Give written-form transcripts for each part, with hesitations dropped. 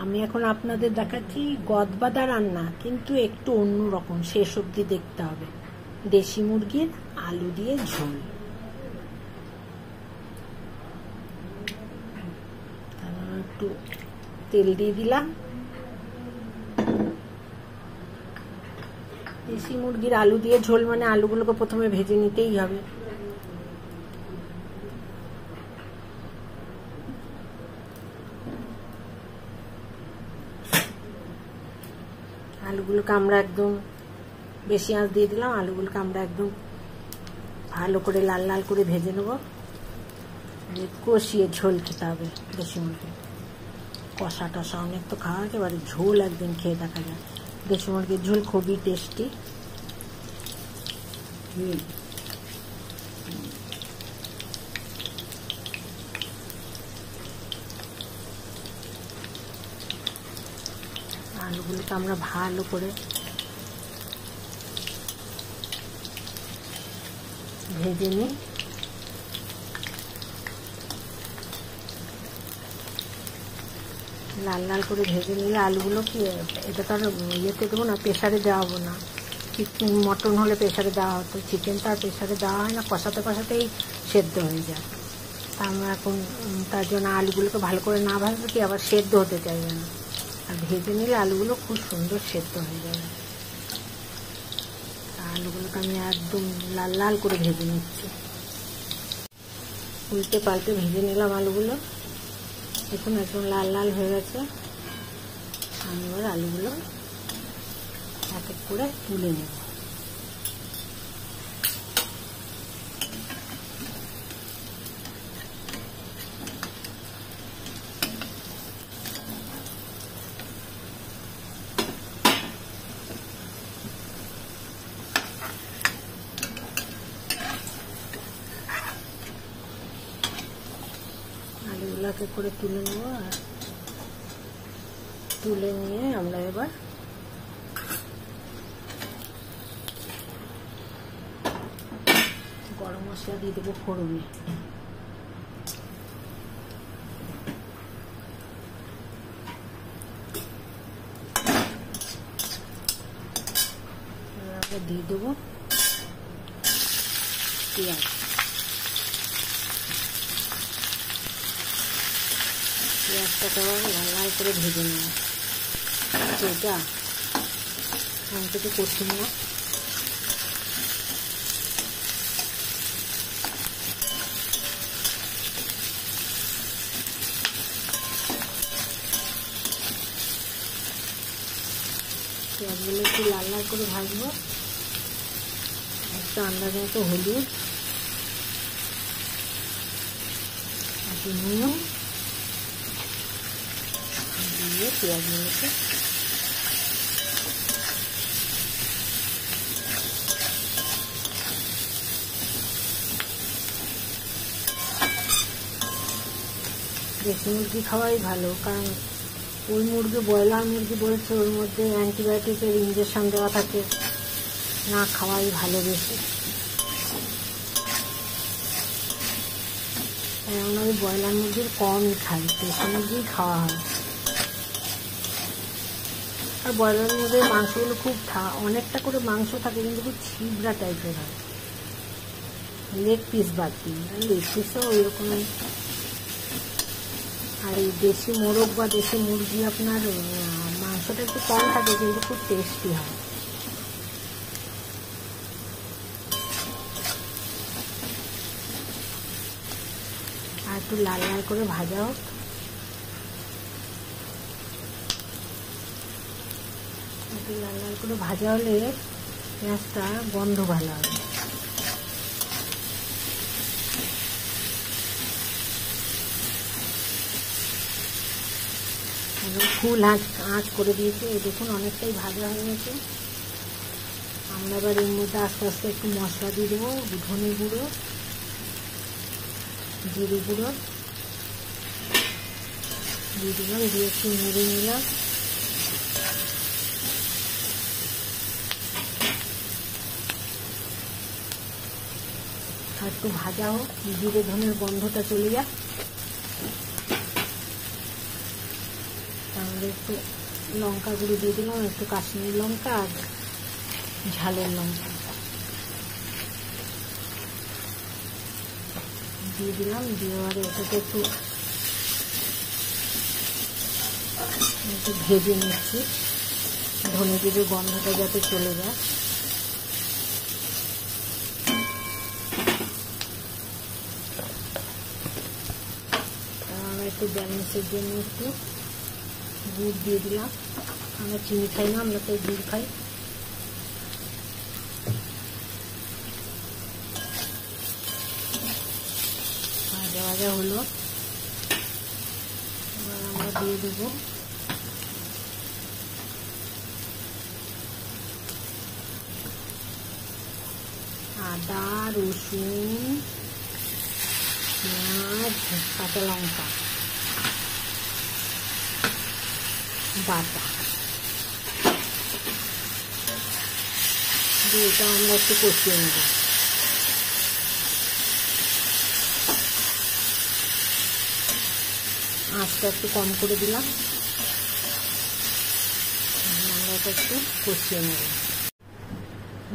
আমি এখন আপনাদের দেখাচ্ছি গদবাদা রান্না, কিন্তু একটু অন্যরকম, শেষ অবধি দেখতে হবে। দেশি মুরগির আলু দিয়ে ঝোল। একটু তেল দিয়ে দিলাম। দেশি মুরগির আলু দিয়ে ঝোল মানে আলুগুলোকে প্রথমে ভেজে নিতেই হবে। আলুগুলোকে আমরা একদম বেশি আঁচ দিয়ে দিলাম। আলুগুলোকে আমরা একদম ভালো করে লাল লাল করে ভেজে নেব। কষিয়ে ঝোল খেতে হবে দেশি মুরগি। কষা টষা অনেক তো খাওয়া হয়েছে, এবারে ঝোল একদিন খেয়ে দেখা যায়। দেশি মুরগির ঝোল খুবই টেস্টি। আলুগুলোকে আমরা ভালো করে ভেজে নিই। লাল লাল করে ভেজে নিলে আলুগুলো কি এটা তো আর ইয়েতে দেবো না, প্রেসারে দেওয়া হবো না। চিকেন মটন হলে প্রেসারে দেওয়া হতো, চিকেন তো আর প্রেসারে দেওয়া হয় না, কষাতে কষাতেই সেদ্ধ হয়ে যায়। তা আমরা এখন তার জন্য আলুগুলোকে ভালো করে না ভাজলে কি আবার সেদ্ধ হতে চাইবে না, আর ভেজে নিলে আলুগুলো খুব সুন্দর সেদ্ধ হয়ে যাবে। আলুগুলোকে আমি একদম লাল লাল করে ভেজে নিচ্ছি। উল্টে পাল্টে ভেজে নিলাম আলুগুলো। দেখুন একদম লাল লাল হয়ে গেছে। আমি এবার আলুগুলো এক এক করে তুলে নেব। আলুগুলোকে করে তুলে নেব। আর তুলে নিয়ে আমরা এবার গরম মশলা দিয়ে দেবো ফোড়নে। আমরা দিয়ে দেবো পেঁয়াজ। পেঁয়াজটাকে আবার লাল লাল করে ভেজে নেব। এটা আমি কিছু করছি না। পেঁয়াজগুলো একটু লাল লাল করে ভাজবো। একটা আন্দাজ মতো হলুদ, একটু নুন দিয়ে পেঁয়াজগুলোকে দেশি মুরগি খাওয়াই ভালো, কারণ ওই মুরগি ব্রয়লার মুরগি বলছে ওর মধ্যে অ্যান্টিবায়োটিকের ইঞ্জেকশন দেওয়া থাকে, না খাওয়াই ভালো বেশি। আমরা ওই ব্রয়লার মুরগির কমই খাই, দেশি মুরগি খাওয়া হয়। আর ব্রয়লার মুরগির মাংসগুলো খুব অনেকটা করে মাংস থাকে, কিন্তু খুব ছিবড়া টাইপের হয়, লেগ পিস বাদ দিই। লেগ পিসও ওই রকমই। আর এই দেশি মোরগ বা দেশি মুরগি আপনার মাংসটা একটু কম থাকে, কিন্তু খুব টেস্টি হয়। আর একটু লাল লাল করে ভাজা হোক। একটু লাল লাল করে ভাজা হলে পেঁয়াজটা গন্ধ ভালো হবে। ফুল আঁচ করে দিয়েছি। এই দেখুন অনেকটাই ভাজা হয়ে গেছে। আমরা এবার এর মধ্যে আস্তে আস্তে একটু মশলা দিয়ে দেবো। ধনে গুঁড়ো, জিরে গুঁড়ো দিয়ে দিলাম, দিয়ে একটু নেড়ে নিলাম। আর একটু ভাজা হোক, জিরে ধনের গন্ধটা চলে যায়। তারপরে একটু লঙ্কা গুঁড়ো দিয়ে দিলাম, একটু কাশ্মীরি লঙ্কা আর ঝালের লঙ্কা দিয়ে দিলাম। দিয়ে আর এটাকে একটু ভেজে নিচ্ছি, ধনে জিরে গন্ধটা যাতে চলে যায়। আমরা একটু ব্যালেন্সের জন্য একটু গুড় দিয়ে দিলাম। আমরা চিনি খাই না, আমরা তো গুড় খাই। ভাজা ভাজা হলো, এবার আমরা দিয়ে দেবো আদা, রসুন, পেঁয়াজ, কাঁচা লঙ্কা বাটা দিয়ে এটা আমরা একটু কষিয়ে নেব। আঁচটা একটু কম করে দিলাম, আমরা এটা একটু কষিয়ে নেব।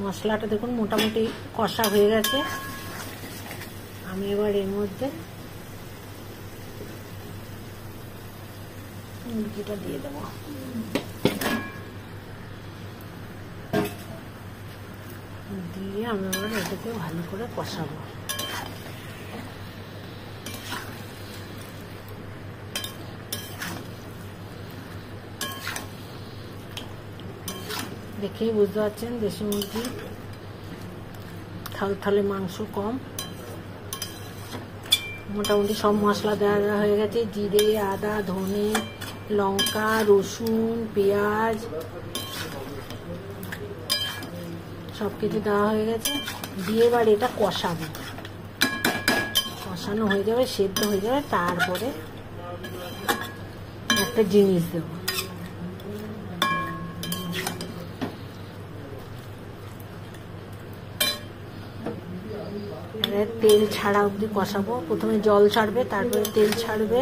মশলাটা দেখুন মোটামুটি কষা হয়ে গেছে। আমি এবার এর মধ্যে মুরগিটা দিয়ে দেবো। দিয়ে আমি এবার এটাকে ভালো করে কষাবো। দেখেই বুঝতে পারছেন দেশি মুরগি, থালে মাংস কম। মোটামুটি সব মশলা দেওয়া হয়ে গেছে, জিরে, আদা, ধনে, লঙ্কা, রসুন, পেঁয়াজ সব কিছু দেওয়া হয়ে গেছে। দিয়ে এবার এটা কষাবো, কষানো হয়ে যাবে, সেদ্ধ হয়ে যাবে। তারপরে একটা জিনিস দেবো, তেল ছাড়া অবধি কষাবো। প্রথমে জল ছাড়বে, তারপরে তেল ছাড়বে,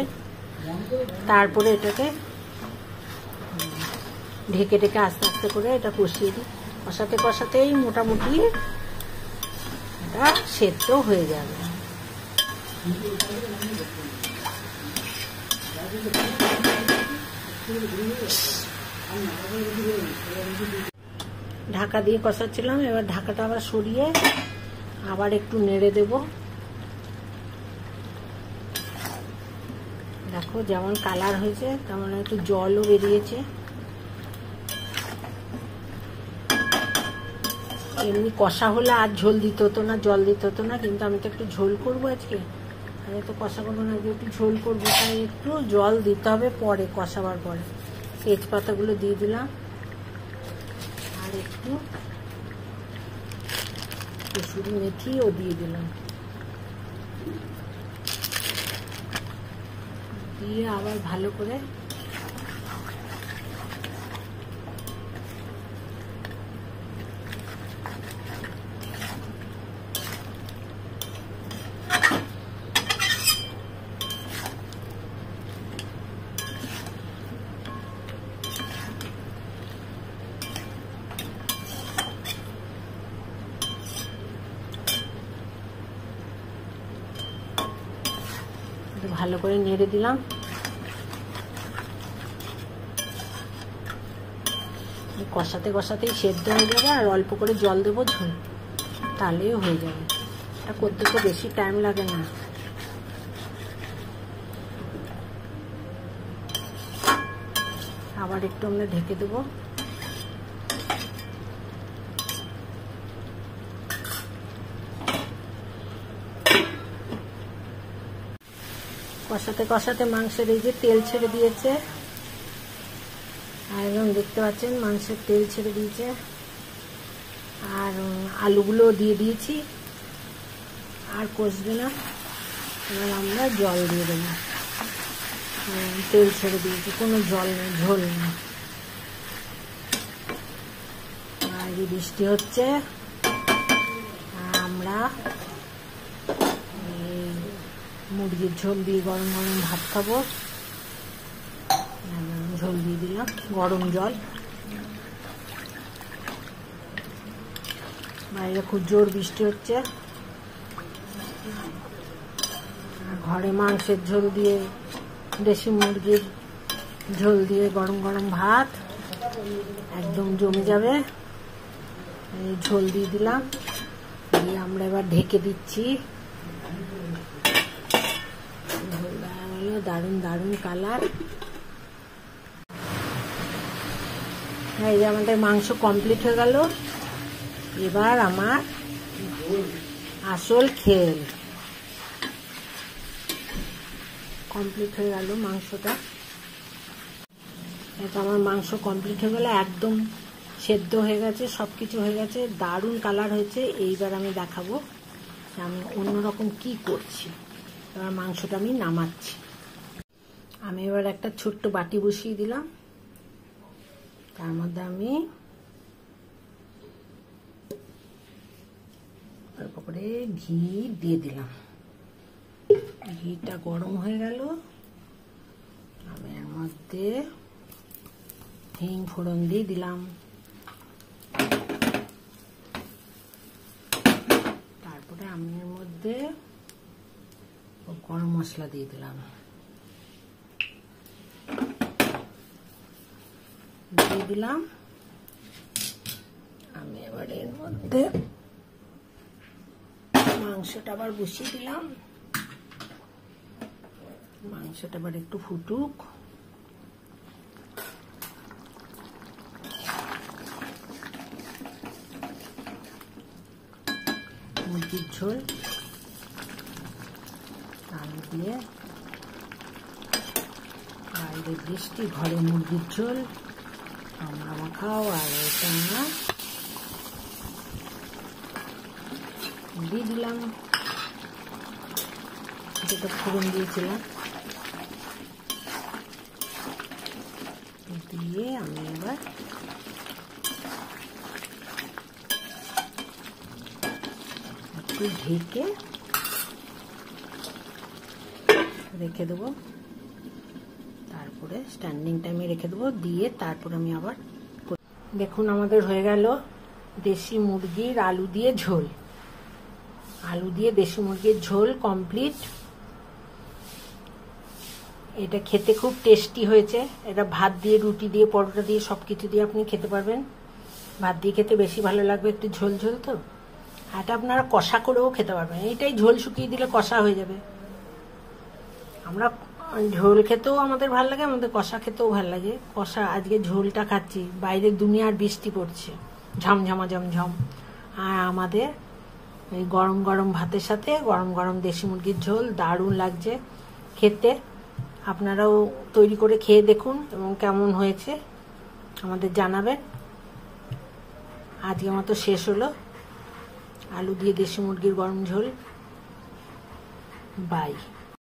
তারপরে এটাকে ঢেকে ঢেকে আস্তে আস্তে করে এটা কষিয়ে দিই। কষাতে কষাতেই মোটামুটি এটা সেদ্ধ হয়ে যাবে। ঢাকা দিয়ে কষাচ্ছিলাম, এবার ঢাকাটা আবার সরিয়ে আবার একটু নেড়ে দেব। দেখো যেমন কালার হয়েছে তেমন একটু জলও বেরিয়েছে। এমনি কষা হলে আর ঝোল দিতে হতো না, জল দিতে হতো না, কিন্তু আমি তো একটু ঝোল করবো আজকে, আমি তো কষা করবো না, একটু ঝোল করবো, তাই একটু জল দিতে হবে পরে, কষাবার পরে। তেজপাতাগুলো দিয়ে দিলাম আর একটু কসুরি মেথিও দিয়ে দিলাম। দিয়ে আবার ভালো করে ভালো করে নেড়ে দিলাম। কষাতে কষাতেই সেদ্ধ হয়ে যাবে, আর অল্প করে জল দেবো ঝোল, তাহলেই হয়ে যাবে। এটা করতে তো বেশি টাইম লাগে না। আবার একটু আমরা ঢেকে দেবো। কষাতে কষাতে মাংসের এই যে তেল ছেড়ে দিয়েছে, আর একদম দেখতে পাচ্ছেন মাংসের তেল ছেড়ে দিয়েছে, আর আলুগুলো দিয়ে দিয়েছি, আর কষবে না। এবার আমরা জল দিয়ে দেবো। তেল ছেড়ে দিয়েছি, কোনো জল নেই, ঝোল নেই। আর যে বৃষ্টি হচ্ছে, আমরা মুরগির ঝোল দিয়ে গরম গরম ভাত খাবো। ঝোল দিয়ে দিলাম, গরম জল। বাইরে খুব জোর বৃষ্টি হচ্ছে, ঘরে মাংসের ঝোল দিয়ে, দেশি মুরগির ঝোল দিয়ে গরম গরম ভাত একদম জমে যাবে। এই ঝোল দিয়ে দিলাম, দিয়ে আমরা এবার ঢেকে দিচ্ছি। দারুণ দারুণ কালার। এই যে আমাদের মাংস কমপ্লিট হয়ে গেল। এবার আমার আসল খেল কমপ্লিট হয়ে গেল মাংসটা। এটা আমার মাংস কমপ্লিট হয়ে গেল, একদম সেদ্ধ হয়ে গেছে, সবকিছু হয়ে গেছে, দারুণ কালার হয়েছে। এইবার আমি দেখাবো আমি অন্যরকম কি করছি। এবার মাংসটা আমি নামাচ্ছি। আমি এবার একটা ছোট্ট বাটি বসিয়ে দিলাম, তার মধ্যে আমি অল্প করে ঘি দিয়ে দিলাম। ঘিটা গরম হয়ে গেল, আমি এর মধ্যে হিং ফোড়ন দিয়ে দিলাম। তারপরে আমি এর মধ্যে গরম মশলা দিয়ে দিলাম, আমি এবার এর মধ্যে মাংসটা আবার বসিয়ে দিলাম। মাংসটা আবার একটু ফুটুক। মুরগির ঝোল আলু দিয়ে, বাইরে বৃষ্টি, ঘরে মুরগির ঝোল আমরা মাখাও। আর এটা দিয়ে দিলাম, যেটা ফোড়ন দিয়েছিলাম, দিয়ে আমি এবার একটু ঢেকে রেখে দেবো। তারপরে স্ট্যান্ডিং টাইমে রেখে দেবো, দিয়ে তারপর আমি আবার দেখুন আমাদের হয়ে গেল দেশি মুরগির আলু দিয়ে ঝোল। আলু দিয়ে দেশি মুরগির ঝোল কমপ্লিট। এটা খেতে খুব টেস্টি হয়েছে। এটা ভাত দিয়ে, রুটি দিয়ে, পরোটা দিয়ে, সবকিছু দিয়ে আপনি খেতে পারবেন। ভাত দিয়ে খেতে বেশি ভালো লাগবে, একটু ঝোল ঝোল তো। এটা আপনারা কষা করেও খেতে পারবেন, এইটাই ঝোল শুকিয়ে দিলে কষা হয়ে যাবে। আমরা ঝোল খেতেও আমাদের ভালো লাগে, আমাদের কষা খেতেও ভালো লাগে। কষা আজকে ঝোলটা খাচ্ছি, বাইরের দুনিয়ার বৃষ্টি পড়ছে ঝমঝমা ঝমঝম, আর আমাদের এই গরম গরম ভাতের সাথে গরম গরম দেশি মুরগির ঝোল দারুণ লাগছে খেতে। আপনারাও তৈরি করে খেয়ে দেখুন এবং কেমন হয়েছে আমাদের জানাবেন। আজকের মতো শেষ হলো আলু দিয়ে দেশি মুরগির গরম ঝোল। বাই।